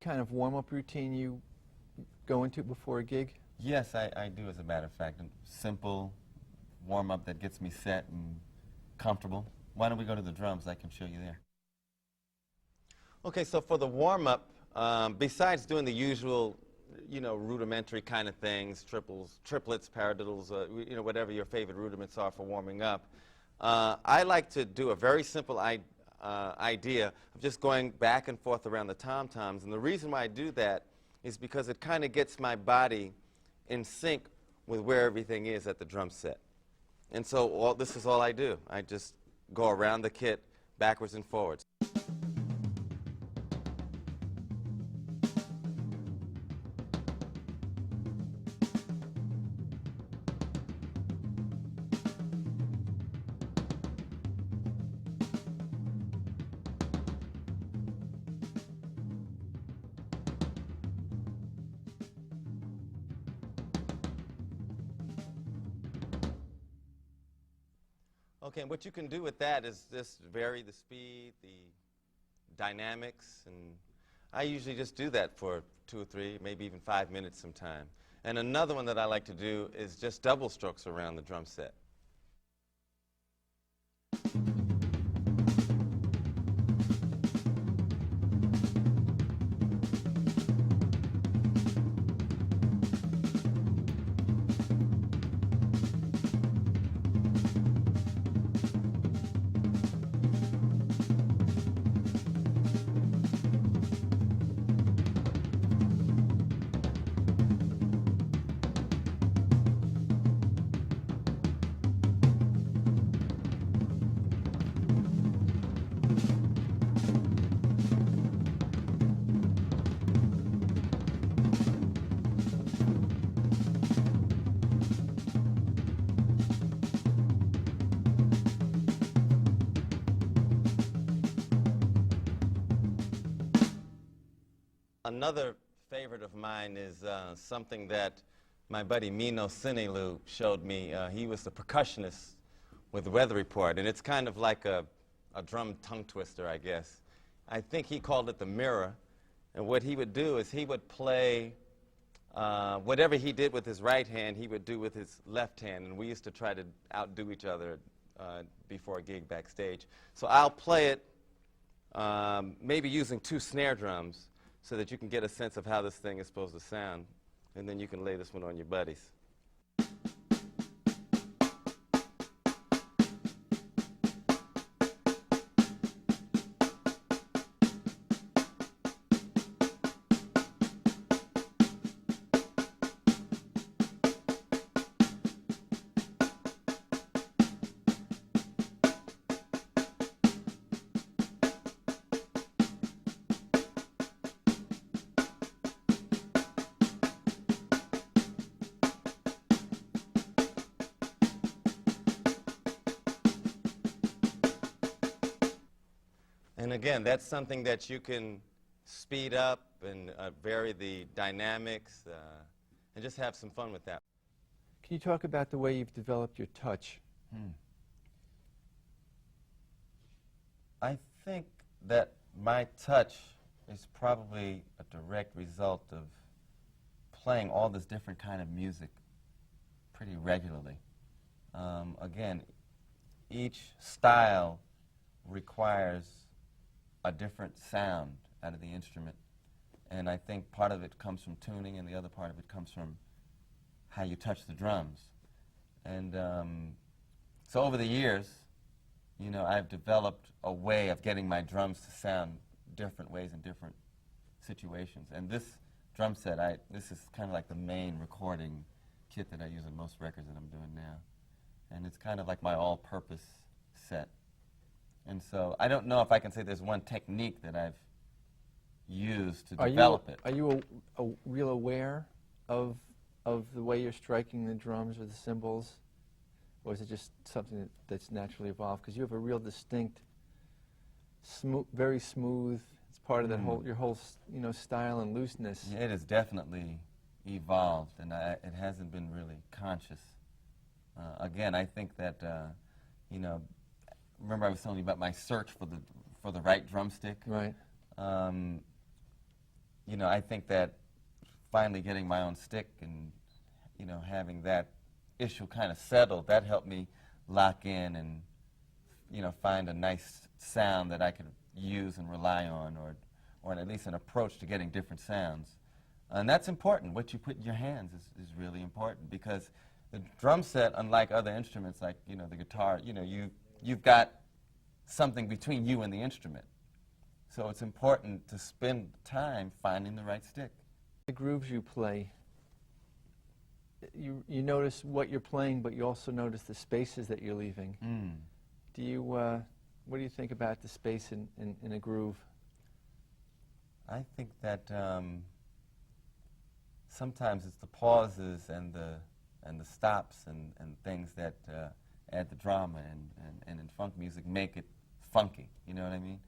kind of warm-up routine you go into before a gig? Yes, I do, as a matter of fact. A simple warm-up that gets me set and comfortable. Why don't we go to the drums? I can show you there. Okay, so for the warm-up, besides doing the usual, rudimentary kind of things, triplets, paradiddles, whatever your favorite rudiments are for warming up, I like to do a very simple idea of just going back and forth around the tom-toms. And the reason why I do that is because it kind of gets my body in sync with where everything is at the drum set. And so this is all I do. I just go around the kit backwards and forwards. Okay, and what you can do with that is just vary the speed, the dynamics, and I usually just do that for 2 or 3, maybe even 5 minutes sometime. And another one that I like to do is just double strokes around the drum set. Another favorite of mine is something that my buddy Mino Sinelu showed me. He was the percussionist with the Weather Report, and it's kind of like a drum tongue twister, I guess. I think he called it the mirror, and what he would do is he would play whatever he did with his right hand, he would do with his left hand, and we used to try to outdo each other before a gig backstage. So I'll play it maybe using 2 snare drums, so that you can get a sense of how this thing is supposed to sound, and then you can lay this one on your buddies. And again, that's something that you can speed up and vary the dynamics and just have some fun with that. Can you talk about the way you've developed your touch? I think that my touch is probably a direct result of playing all this different kind of music pretty regularly. Again, each style requires a different sound out of the instrument, and I think part of it comes from tuning and the other part of it comes from how you touch the drums. And so over the years, I've developed a way of getting my drums to sound different ways in different situations. And this drum set, this is kind of like the main recording kit that I use on most records that I'm doing now. And it's kind of like my all-purpose set. And so I don't know if I can say there's one technique that I've used to develop it. Are you real aware of the way you're striking the drums or the cymbals? Or is it just something that's naturally evolved? Because you have a real distinct, very smooth, it's part of that your whole style and looseness. Yeah, it has definitely evolved, and it hasn't been really conscious. Again, I think that, remember I was telling you about my search for the right drumstick? Right. you know, I think that finally getting my own stick and, you know, having that issue kind of settled, that helped me lock in and, you know, find a nice sound that I could use and rely on, or at least an approach to getting different sounds. And that's important. What you put in your hands is really important, because the drum set, unlike other instruments like, you know, the guitar, you know, you've got something between you and the instrument. So it's important to spend time finding the right stick. The grooves you play, you notice what you're playing, but you also notice the spaces that you're leaving. Do you, what do you think about the space in a groove? I think that sometimes it's the pauses and the stops and things that add the drama, and in funk music make it funky, you know what I mean?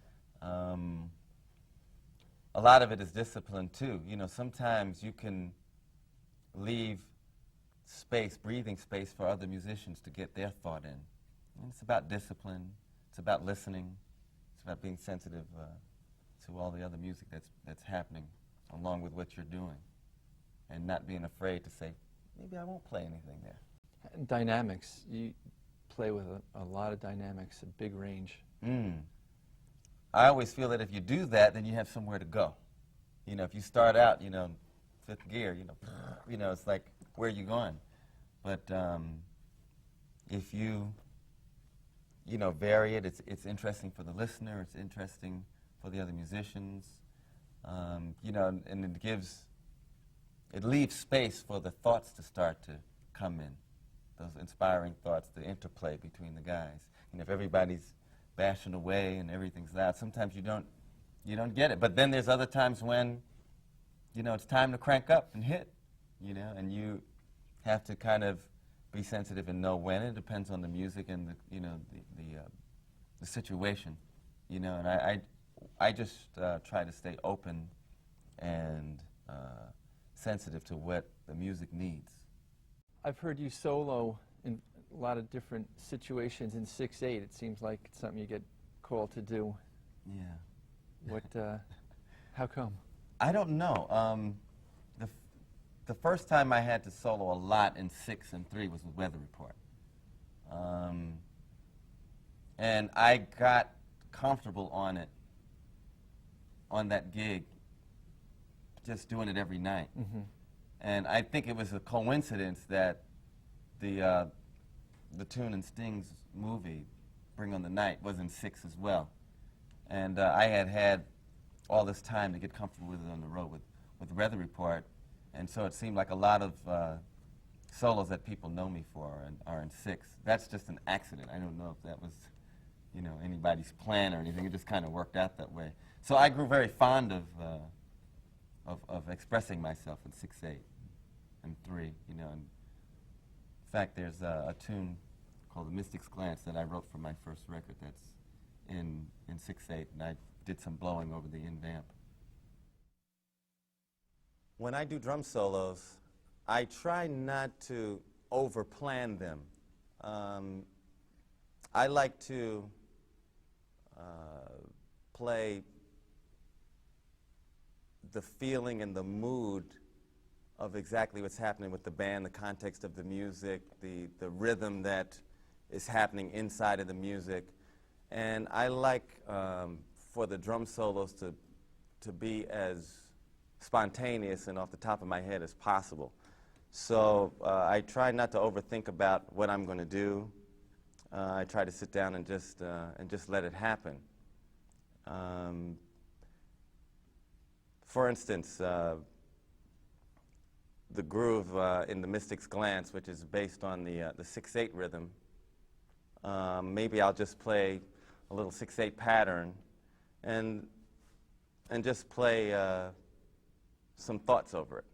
A lot of it is discipline too. You know, sometimes you can leave space, breathing space for other musicians to get their thought in. And it's about discipline, it's about listening, it's about being sensitive to all the other music that's happening along with what you're doing, and not being afraid to say, maybe I won't play anything there. And dynamics, you play with a lot of dynamics, a big range. I always feel that if you do that, then you have somewhere to go. You know, if you start out, you know, fifth gear, you know, it's like, where are you going? But if you know, vary it, it's interesting for the listener, it's interesting for the other musicians, you know, and it leaves space for the thoughts to start to come in, those inspiring thoughts, the interplay between the guys. And if everybody's bashing away and everything's loud, sometimes you don't get it. But then there's other times when, you know, it's time to crank up and hit, you know, and you have to kind of be sensitive and know when. It depends on the music and the situation, you know. And I just try to stay open and sensitive to what the music needs. I've heard you solo in a lot of different situations in 6/8. It seems like it's something you get called to do. Yeah. What? How come? I don't know. The first time I had to solo a lot in 6 and 3 was with Weather Report. And I got comfortable on that gig, just doing it every night. And I think it was a coincidence that the Tune and Stings movie, Bring on the Night, was in 6 as well. And I had all this time to get comfortable with it on the road with Weather Report. And so it seemed like a lot of solos that people know me for are in 6. That's just an accident. I don't know if that was, you know, anybody's plan or anything. It just kind of worked out that way. So I grew very fond of expressing myself in 6/8 and 3, you know. And in fact, there's a tune called The Mystic's Glance that I wrote for my first record that's in 6/8, and I did some blowing over the end amp. When I do drum solos, I try not to overplan them. I like to play the feeling and the mood of exactly what's happening with the band, the context of the music, the rhythm that is happening inside of the music. And I like for the drum solos to be as spontaneous and off the top of my head as possible. So I try not to overthink about what I'm going to do. I try to sit down and just let it happen. For instance, the groove in The Mystic's Glance, which is based on the 6/8 rhythm, maybe I'll just play a little 6/8 pattern and just play some thoughts over it.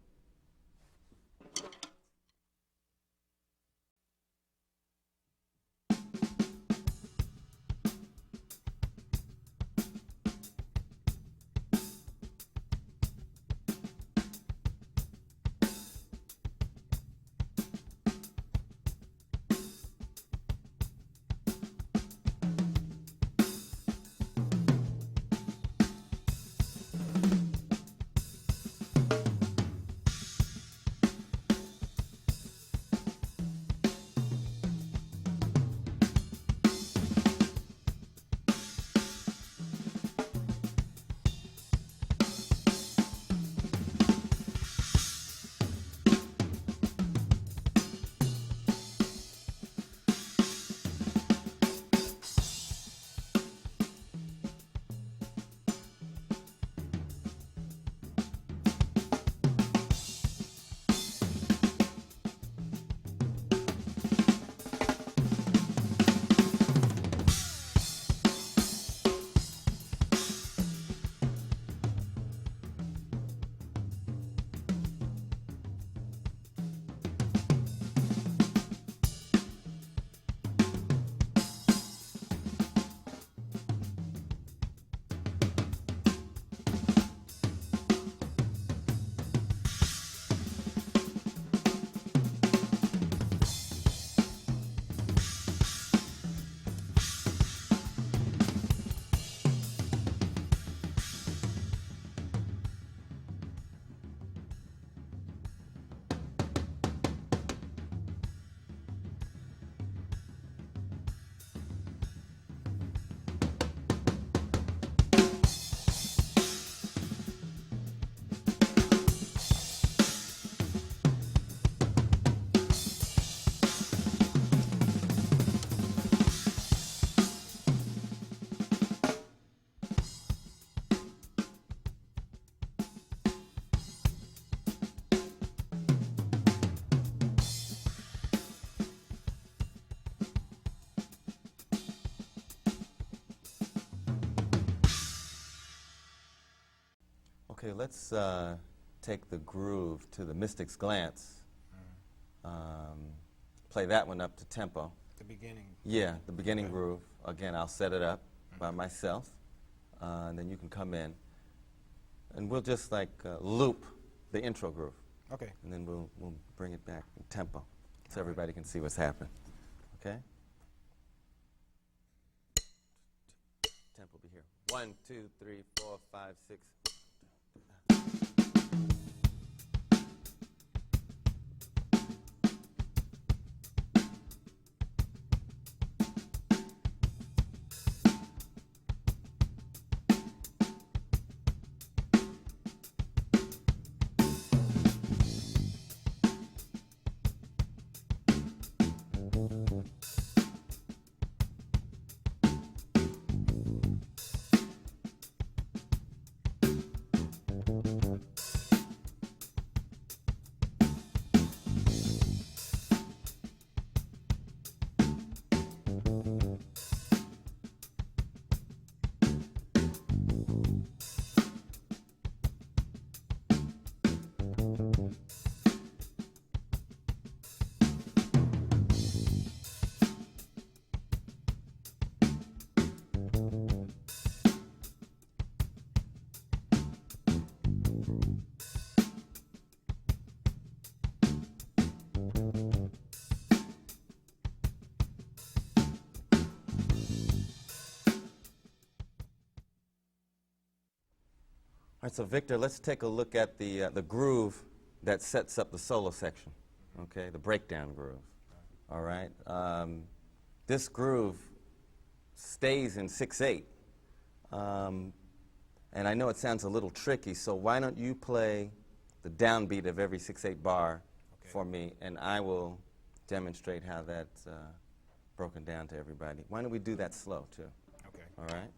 Okay, let's take the groove to the Mystic's Glance. Play that one up to tempo. The beginning. Yeah, the beginning Okay. groove. Again, I'll set it up by myself, and then you can come in. And we'll just like loop the intro groove, Okay. and then we'll bring it back in tempo so everybody can see what's happening. Okay? Tempo be here. 1, 2, 3, 4, 5, 6. All right, so Victor, let's take a look at the groove that sets up the solo section, okay, the breakdown groove. All right, this groove stays in 6/8, and I know it sounds a little tricky, so why don't you play the downbeat of every 6/8 bar for me, and I will demonstrate how that's broken down to everybody. Why don't we do that slow, too? Okay. All right?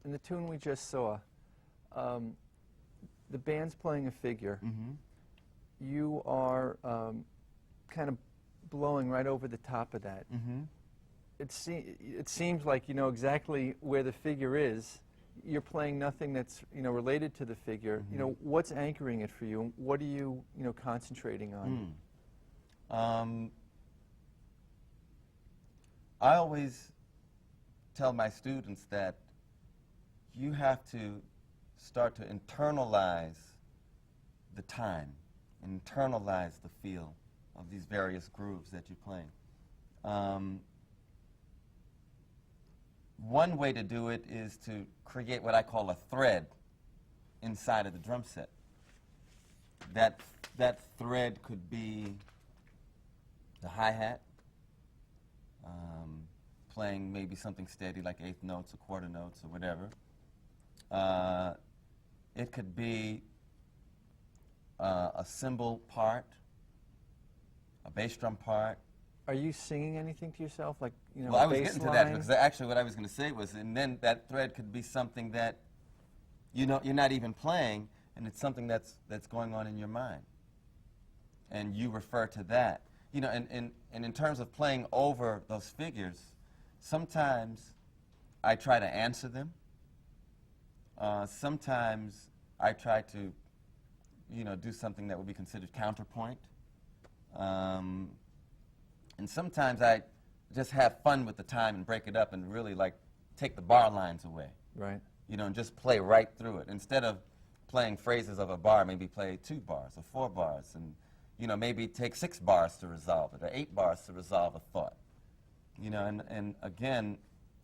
in the tune we just saw, the band's playing a figure. Mm-hmm. You are kind of blowing right over the top of that. Mm-hmm. It seems like you know exactly where the figure is. You're playing nothing that's related to the figure. Mm-hmm. What's anchoring it for you? What are you concentrating on? I always tell my students that you have to start to internalize the time, internalize the feel of these various grooves that you're playing. One way to do it is to create what I call a thread inside of the drum set. That thread could be the hi-hat, playing maybe something steady like eighth notes or quarter notes or whatever. It could be a cymbal part, a bass drum part. Are you singing anything to yourself, like Well, I was bass getting to line? that because actually what I was going to say was, and then that thread could be something that you're not even playing, and it's something that's going on in your mind, and you refer to that. And in terms of playing over those figures, sometimes I try to answer them. Sometimes I try to, do something that would be considered counterpoint. And sometimes I just have fun with the time and break it up and really take the bar lines away. Right. And just play right through it. Instead of playing phrases of a bar, maybe play 2 bars or 4 bars and, maybe take 6 bars to resolve it or 8 bars to resolve a thought. And again,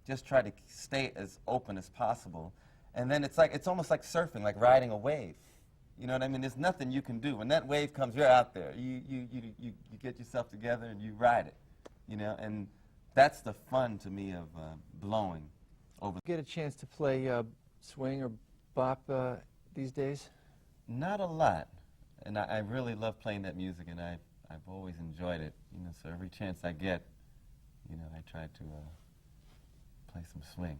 just try to stay as open as possible. And then it's almost like surfing, like riding a wave. You know what I mean? There's nothing you can do. When that wave comes, you're out there. You get yourself together and you ride it. And that's the fun to me of blowing over. Get a chance to play swing or bop these days? Not a lot. And I really love playing that music, and I've always enjoyed it. So every chance I get, I try to play some swing.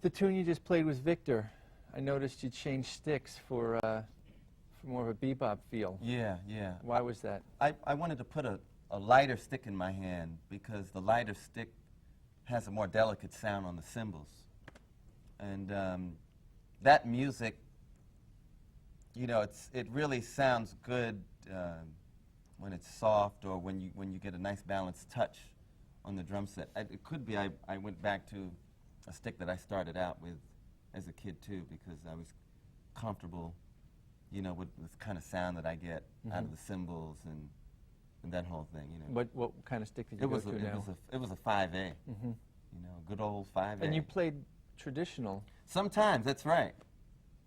The tune you just played was Victor. I noticed you changed sticks for more of a bebop feel. Yeah, yeah. Why was that? I wanted to put a lighter stick in my hand because the lighter stick has a more delicate sound on the cymbals. And that music, you know, it really sounds good when it's soft or when you get a nice balanced touch on the drum set. It could be I went back to a stick that I started out with as a kid too, because I was comfortable, you know, with the kind of sound that I get out of the cymbals and that whole thing, you know. What kind of stick did you go to now? It was a 5A, you know, good old 5A. And you played traditional. Sometimes, that's right.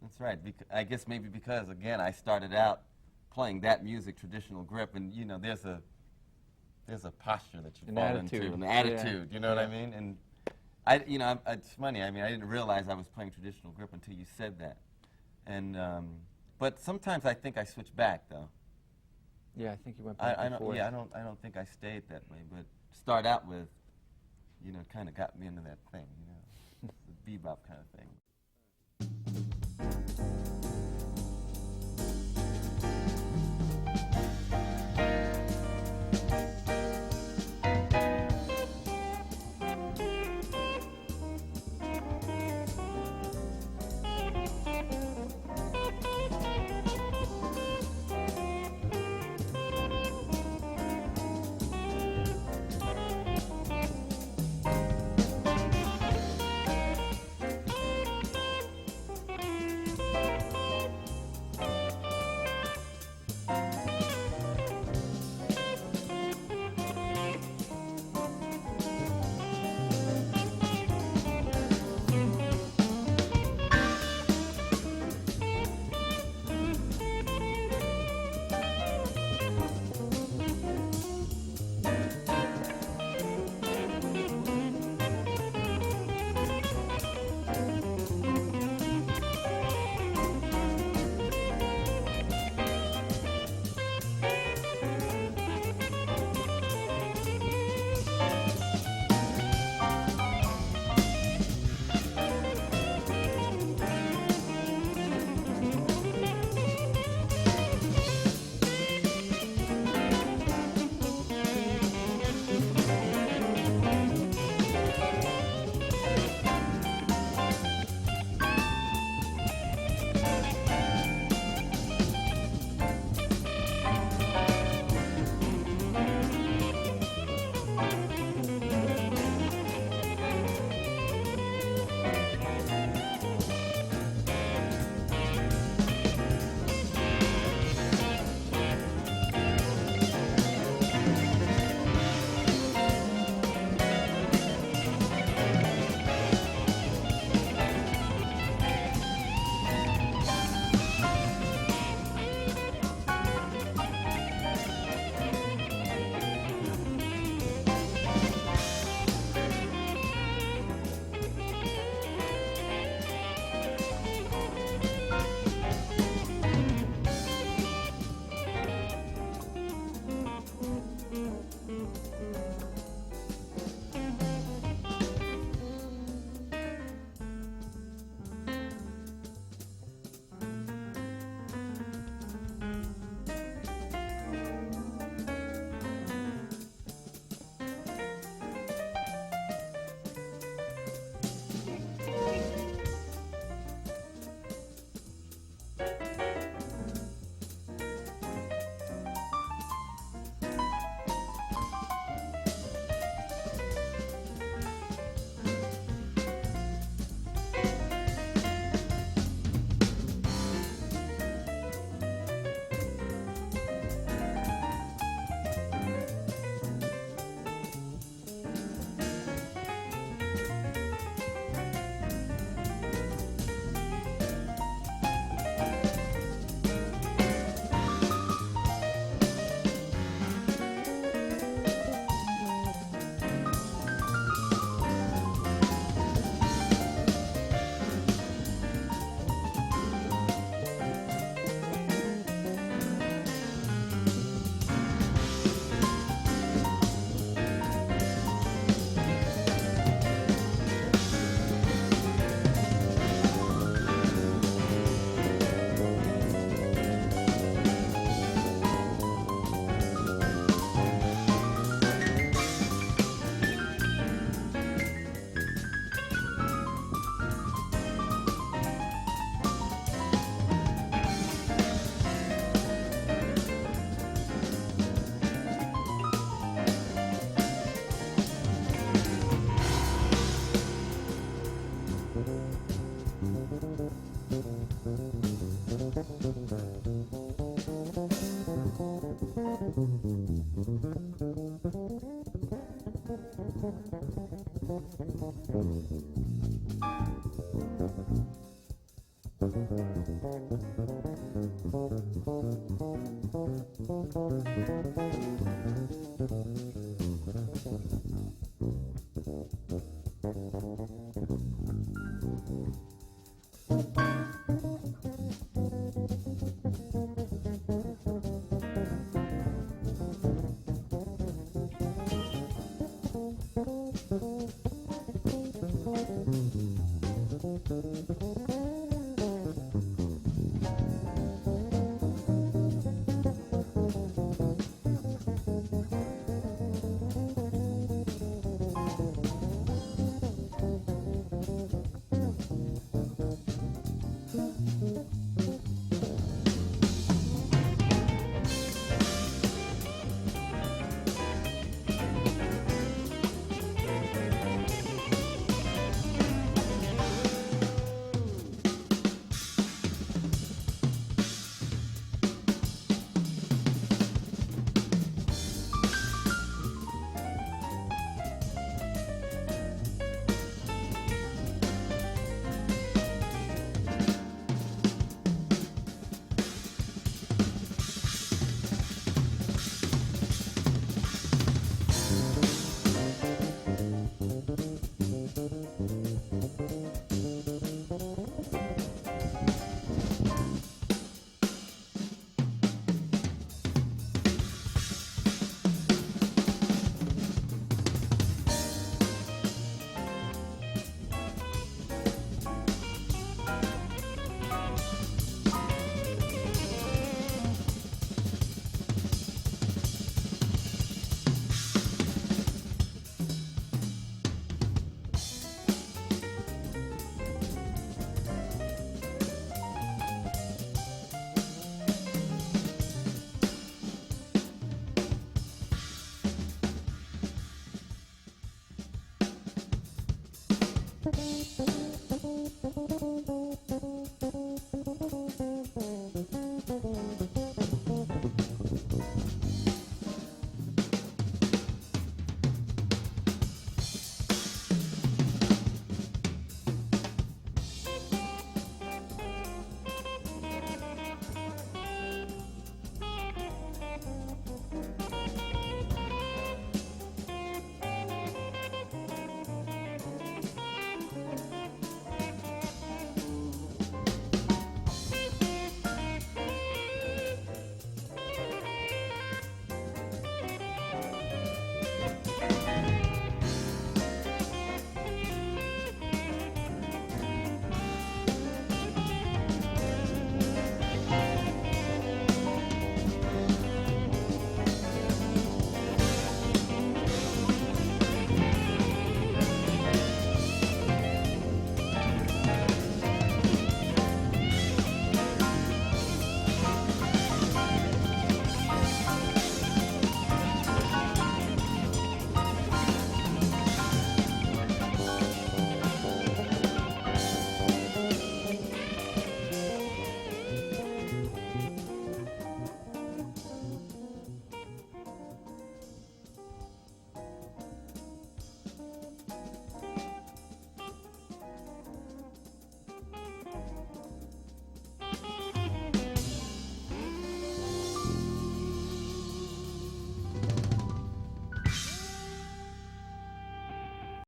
That's right. I guess maybe because, again, I started out playing that music, traditional grip, and, you know, there's a posture that you fall into, an attitude, you know what I mean? And, you know, it's funny, I mean, I didn't realize I was playing traditional grip until you said that. And, but sometimes I think I switch back, though. Yeah, I think you went back and forth. Yeah, I don't think I stayed that way, but start out with, you know, kind of got me into that thing, you know, the bebop kind of thing.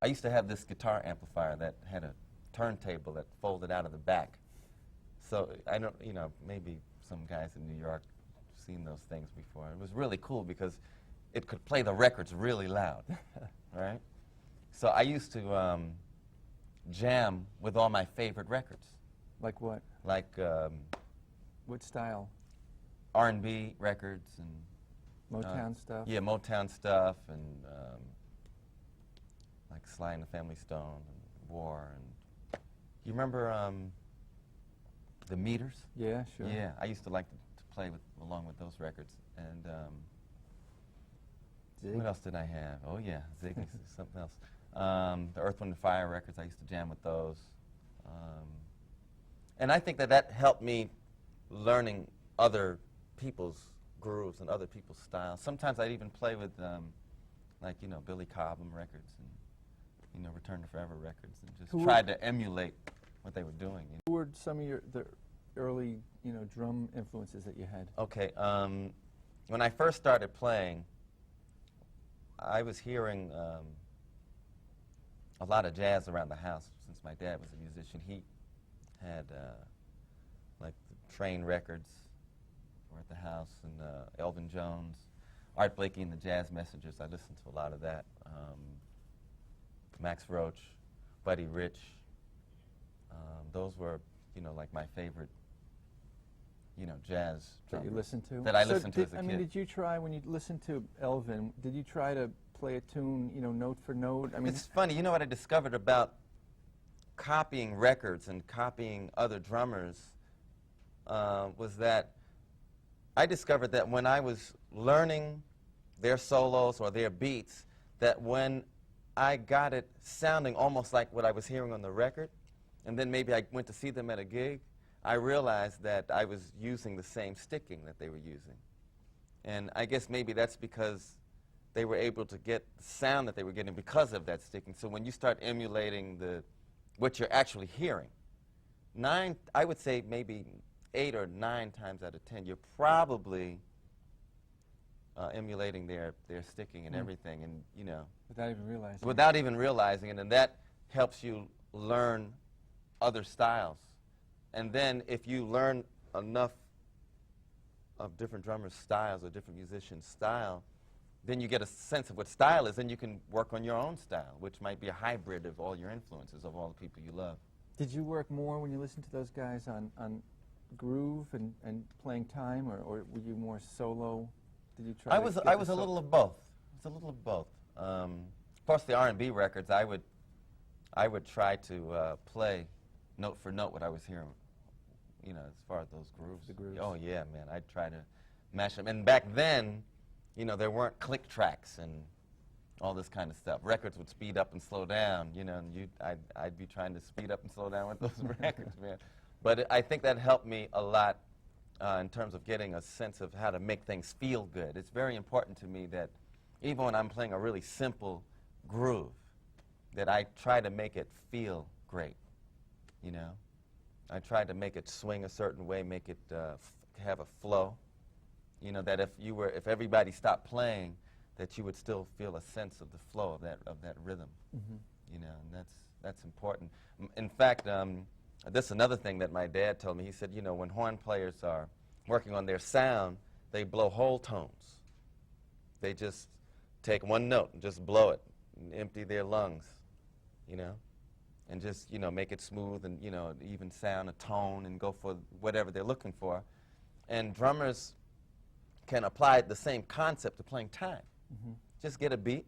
I used to have this guitar amplifier that had a turntable that folded out of the back. So I don't, you know, maybe some guys in New York have seen those things before. It was really cool because it could play the records really loud, right? So I used to jam with all my favorite records. Like what? Like What style? R&B records and Motown stuff? yeah, Motown stuff and like Sly and the Family Stone and War. And you remember the Meters? Yeah, sure. Yeah, I used to like to play with along with those records. And Zig? what else did I have? Oh yeah, Ziggy's something else. The Earth, Wind and Fire records, I used to jam with those. And I think that that helped me learning other people's grooves and other people's styles. Sometimes I'd even play with like, you know, Billy Cobham records and, you know, Return to Forever records, and just Who tried to emulate what they were doing. You know? Who were some of the early, you know, drum influences that you had? Okay, when I first started playing, I was hearing a lot of jazz around the house since my dad was a musician. He had like the Train records were at the house, and Elvin Jones, Art Blakey and the Jazz Messengers. I listened to a lot of that. Max Roach, Buddy Rich. Those were, you know, like my favorite, you know, jazz That you drummers listened to? that I listened to as a I kid. mean, did you try, when you listened to Elvin, did you try to play a tune, you know, note for note? I mean, It's funny, you know what I discovered about copying records and copying other drummers was that I discovered that when I was learning their solos or their beats, that when I got it sounding almost like what I was hearing on the record, and then maybe I went to see them at a gig, I realized that I was using the same sticking that they were using. And I guess maybe that's because they were able to get the sound that they were getting because of that sticking. So when you start emulating what you're actually hearing, I would say maybe 8 or 9 times out of 10, you're probably emulating their sticking and everything, and you know, without even realizing. without even realizing it, and that helps you learn other styles. And then if you learn enough of different drummers' styles or different musicians' style, then you get a sense of what style is, and you can work on your own style, which might be a hybrid of all your influences, of all the people you love. Did you work more when you listened to those guys on groove and playing time, or were you more solo? Did you try? I was a little of both. I was a little of both. Of course, the R&B records, I would try to play note for note what I was hearing, you know, as far as those grooves. The grooves. Oh yeah, man, I'd try to mash them. And back then, you know, there weren't click tracks and all this kind of stuff. Records would speed up and slow down, you know, and I'd be trying to speed up and slow down with those records, man. But I think that helped me a lot in terms of getting a sense of how to make things feel good. It's very important to me that even when I'm playing a really simple groove, that I try to make it feel great, you know. I try to make it swing a certain way, make it have a flow. You know, that if everybody stopped playing, that you would still feel a sense of the flow of that rhythm. Mm-hmm. You know, and that's important. In fact, this is another thing that my dad told me. He said, you know, when horn players are working on their sound, they blow whole tones. They just take one note and just blow it and empty their lungs, you know, and just, you know, make it smooth and, you know, even sound, a tone, and go for whatever they're looking for. And drummers can apply the same concept to playing time. Mm-hmm. Just get a beat,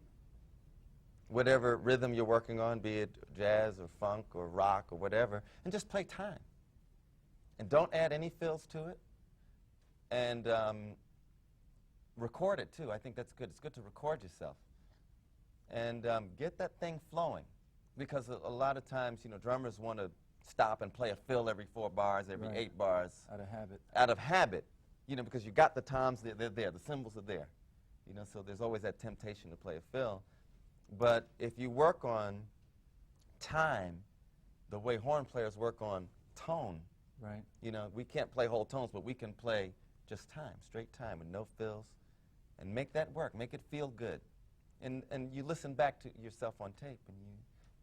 whatever rhythm you're working on, be it jazz or funk or rock or whatever, and just play time. And don't add any fills to it. And record it, too. I think that's good. It's good to record yourself. And get that thing flowing. Because a lot of times, you know, drummers want to stop and play a fill every 4 bars, every Right. 8 bars. Out of habit. Out of habit. You know, because you got the toms, they're there, the cymbals are there. You know, so there's always that temptation to play a fill. But if you work on time, the way horn players work on tone, Right. you know, we can't play whole tones, but we can play just time, straight time, with no fills, and make that work, make it feel good. And you listen back to yourself on tape, and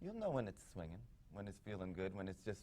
you'll know when it's swinging, when it's feeling good, when it's just...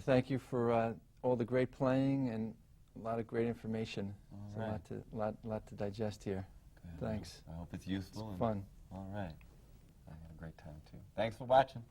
to thank you for all the great playing and a lot of great information. All There's right. a lot to digest here. Good. Thanks. I hope it's useful. It's and fun. All right. I had a great time, too. Thanks for watching.